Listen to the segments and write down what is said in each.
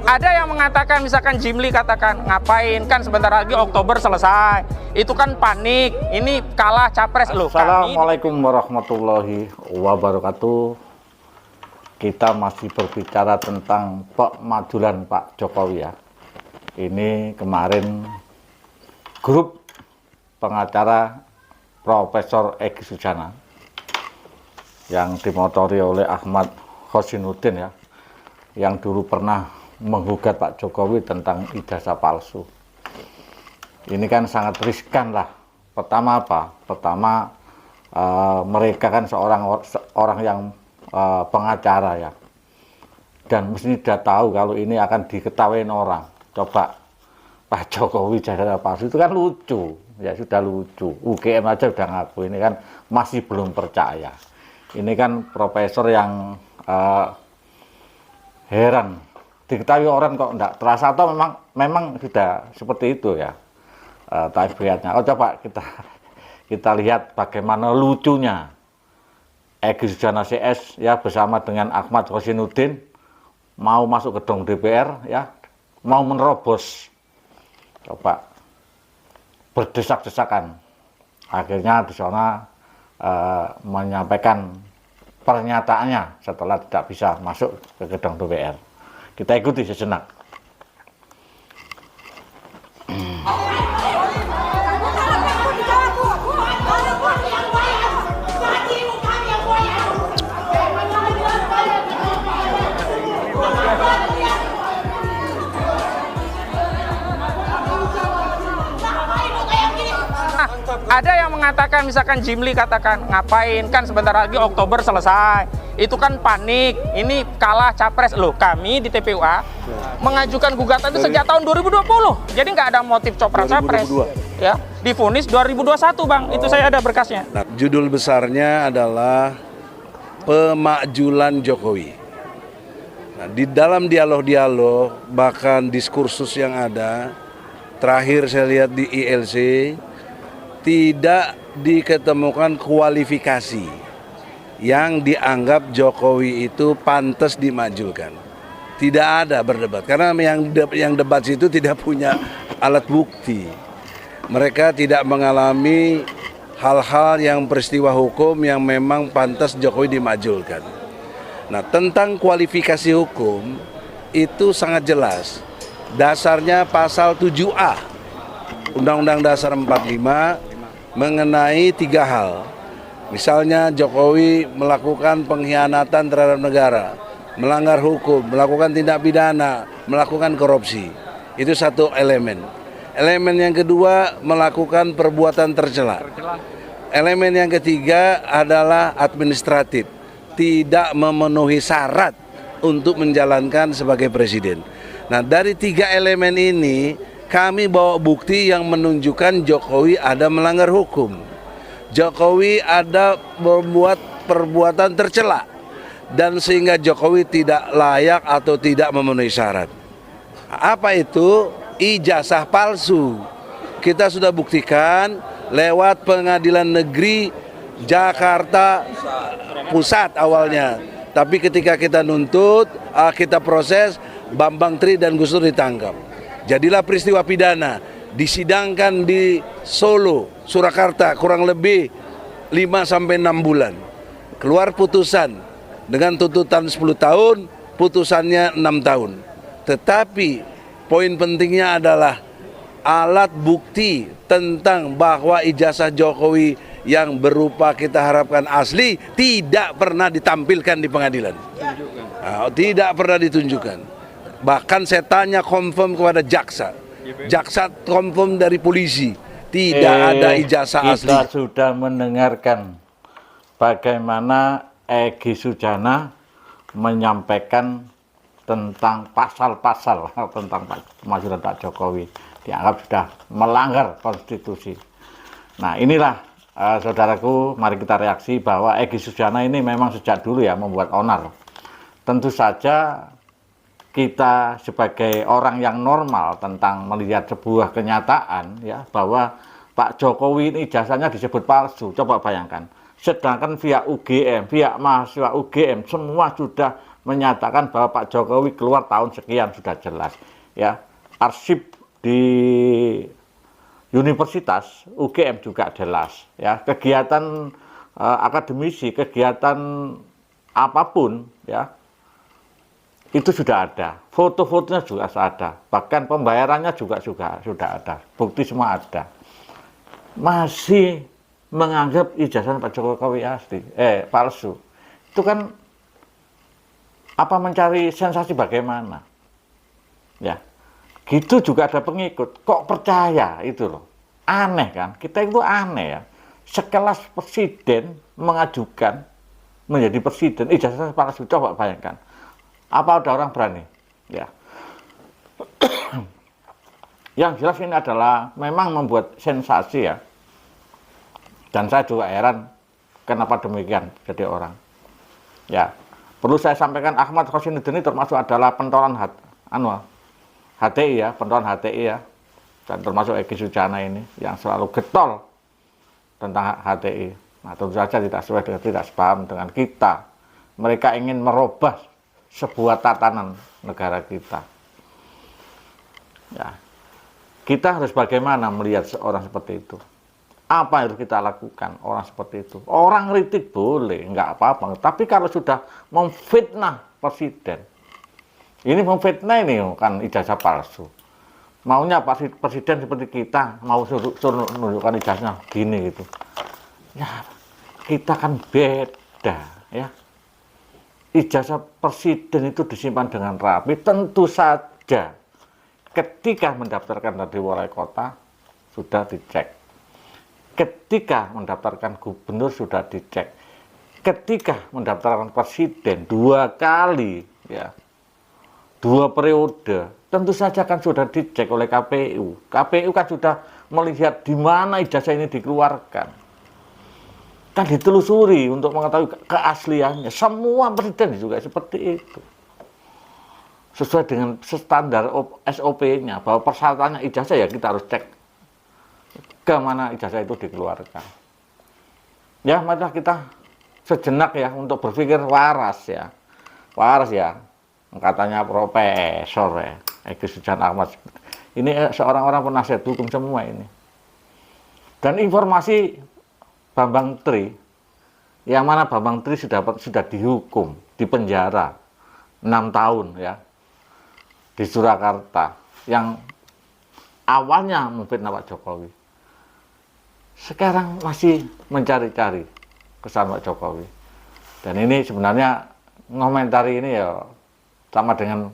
Ada yang mengatakan, misalkan Jimli katakan, ngapain, kan sebentar lagi Oktober selesai. Itu kan panik, ini kalah capres loh. Assalamualaikum warahmatullahi wabarakatuh. Kita masih berbicara tentang pemajulan Pak Jokowi ya. Ini kemarin grup pengacara Profesor Egy Sujana yang dimotori oleh Ahmad Khosinuddin ya, yang dulu pernah menggugat Pak Jokowi tentang ijazah palsu. Ini kan sangat riskan lah. Pertama apa? Pertama mereka kan orang yang pengacara ya, dan mesti sudah tahu kalau ini akan diketahui orang. Coba Pak Jokowi ijazah palsu itu kan lucu ya, sudah lucu. UGM aja udah ngaku, ini kan masih belum percaya. Ini kan profesor yang heran diketahui orang kok enggak terasa, atau memang sudah seperti itu ya tabiatnya. Oh, coba kita lihat bagaimana lucunya Egy Sujana CS ya bersama dengan Ahmad Khosinuddin mau masuk gedung DPR ya, mau menerobos, coba berdesak-desakan. Akhirnya di sana menyampaikan pernyataannya setelah tidak bisa masuk ke gedung DPR. Kita ikuti sejenak. Ada yang mengatakan, misalkan Jimli katakan, ngapain, kan sebentar lagi Oktober selesai. Itu kan panik, ini kalah capres loh. Kami di TPUA mengajukan gugatan itu sejak tahun 2020. Jadi nggak ada motif copras-capres. Ya, divonis 2021 Bang, itu saya ada berkasnya. Nah, judul besarnya adalah Pemakjulan Jokowi. Nah, di dalam dialog-dialog, bahkan diskursus yang ada, terakhir saya lihat di ILC, tidak diketemukan kualifikasi yang dianggap Jokowi itu pantas dimajukan. Tidak ada berdebat, karena yang debat itu tidak punya alat bukti. Mereka tidak mengalami hal-hal yang peristiwa hukum yang memang pantas Jokowi dimajukan. Nah, tentang kualifikasi hukum itu sangat jelas. Dasarnya pasal 7A Undang-Undang Dasar 45 mengenai 3 hal. Misalnya Jokowi melakukan pengkhianatan terhadap negara, melanggar hukum, melakukan tindak pidana, melakukan korupsi. Itu satu elemen. Elemen yang kedua, melakukan perbuatan tercela. Elemen yang ketiga adalah administratif, tidak memenuhi syarat untuk menjalankan sebagai presiden. Nah, dari 3 elemen ini kami bawa bukti yang menunjukkan Jokowi ada melanggar hukum. Jokowi ada membuat perbuatan tercela, dan sehingga Jokowi tidak layak atau tidak memenuhi syarat. Apa itu? Ijazah palsu. Kita sudah buktikan lewat Pengadilan Negeri Jakarta Pusat awalnya. Tapi ketika kita nuntut, kita proses, Bambang Tri dan Gus Dur ditangkap. Jadilah peristiwa pidana, disidangkan di Solo, Surakarta kurang lebih 5-6 bulan. Keluar putusan dengan tuntutan 10 tahun, putusannya 6 tahun. Tetapi poin pentingnya adalah alat bukti tentang bahwa ijazah Jokowi yang berupa kita harapkan asli tidak pernah ditampilkan di pengadilan. Tidak pernah ditunjukkan. Bahkan saya tanya confirm kepada jaksa confirm dari polisi, tidak ada ijazah asli. Kita sudah mendengarkan bagaimana Egy Sujana menyampaikan tentang pasal-pasal tentang pemajulan Pak Jokowi, dianggap sudah melanggar konstitusi. Nah, inilah saudaraku, mari kita reaksi bahwa Egy Sujana ini memang sejak dulu ya membuat onar. Tentu saja kita sebagai orang yang normal tentang melihat sebuah kenyataan ya, bahwa Pak Jokowi ini ijazahnya disebut palsu. Coba bayangkan, sedangkan pihak UGM, pihak mahasiswa UGM semua sudah menyatakan bahwa Pak Jokowi keluar tahun sekian, sudah jelas ya. Arsip di universitas UGM juga jelas ya. Kegiatan akademisi, kegiatan apapun ya, itu sudah ada, foto-fotonya juga ada, bahkan pembayarannya juga sudah ada, bukti semua ada. Masih menganggap ijazah Pak Jokowi asli, palsu. Itu kan apa, mencari sensasi bagaimana? Ya, gitu juga ada pengikut. Kok percaya itu loh? Aneh kan? Kita itu aneh ya. Sekelas presiden mengajukan menjadi presiden, ijazah palsu, coba bayangkan. Apa ada orang berani? Ya. Yang jelas ini adalah memang membuat sensasi ya. Dan saya juga heran kenapa demikian jadi orang. Ya, perlu saya sampaikan, Ahmad Khosynuddin ini termasuk adalah pentolan HTI ya, pentolan HTI ya. Dan termasuk Egy Sujana ini yang selalu getol tentang HTI. Nah, tentu saja tidak sepaham dengan kita. Mereka ingin merubah sebuah tatanan negara kita. Ya, kita harus bagaimana melihat seorang seperti itu? Apa yang harus kita lakukan orang seperti itu? Orang kritik boleh, nggak apa-apa. Tapi kalau sudah memfitnah presiden, ini memfitnah ini kan ijazah palsu. Maunya presiden seperti kita, mau suruh menunjukkan ijazahnya gini gitu. Ya, kita kan beda ya. Ijazah presiden itu disimpan dengan rapi. Tentu saja ketika mendaftarkan dari wali kota sudah dicek. Ketika mendaftarkan gubernur sudah dicek. Ketika mendaftarkan presiden 2 kali ya, 2 periode, tentu saja kan sudah dicek oleh KPU. KPU kan sudah melihat di mana ijazah ini dikeluarkan. Kan ditelusuri untuk mengetahui keasliannya. Semua presiden juga seperti itu. Sesuai dengan standar SOP-nya, bahwa persyaratannya ijazah ya kita harus cek ke mana ijazah itu dikeluarkan. Ya, marilah kita sejenak ya untuk berpikir waras ya. Waras ya. Katanya profesor ya, Egy Sujana Ahmad. Ini seorang orang penasihat hukum semua ini. Dan informasi Bambang Tri, yang mana Bambang Tri sudah dihukum, dipenjara 6 tahun ya di Surakarta, yang awalnya memfitnah Pak Jokowi, sekarang masih mencari-cari kesalahan Pak Jokowi. Dan ini sebenarnya ngomentari ini ya sama dengan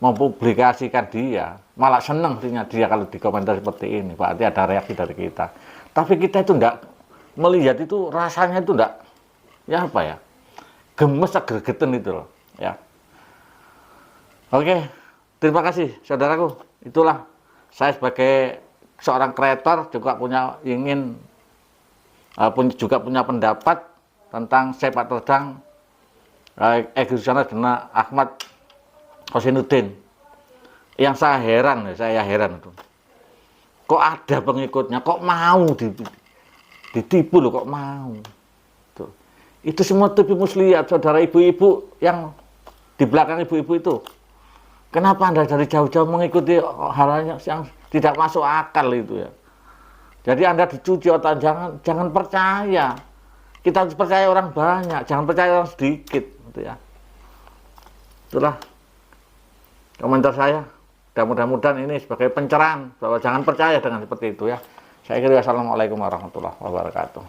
mempublikasikan dia, malah seneng dia kalau dikomentar seperti ini, berarti ada reaksi dari kita. Tapi kita itu enggak melihat itu, rasanya itu enggak, ya apa ya, gemes, gregetan itu loh ya. Oke, terima kasih saudaraku. Itulah saya sebagai seorang kreator juga juga punya pendapat tentang sepak terjang Egy Sujana dan Ahmad Khosynuddin. Yang saya heran itu, kok ada pengikutnya, kok mau ditipu loh, kok mau. Tuh. Itu semua TV muslihat, saudara ibu-ibu yang di belakang ibu-ibu itu. Kenapa Anda dari jauh-jauh mengikuti hal yang tidak masuk akal itu ya? Jadi Anda dicuci otak, jangan percaya. Kita harus percaya orang banyak, jangan percaya orang sedikit, gitu ya. Itulah komentar saya. Dan mudah-mudahan ini sebagai pencerahan bahwa jangan percaya dengan seperti itu ya. Saya kira wassalamualaikum warahmatullahi wabarakatuh.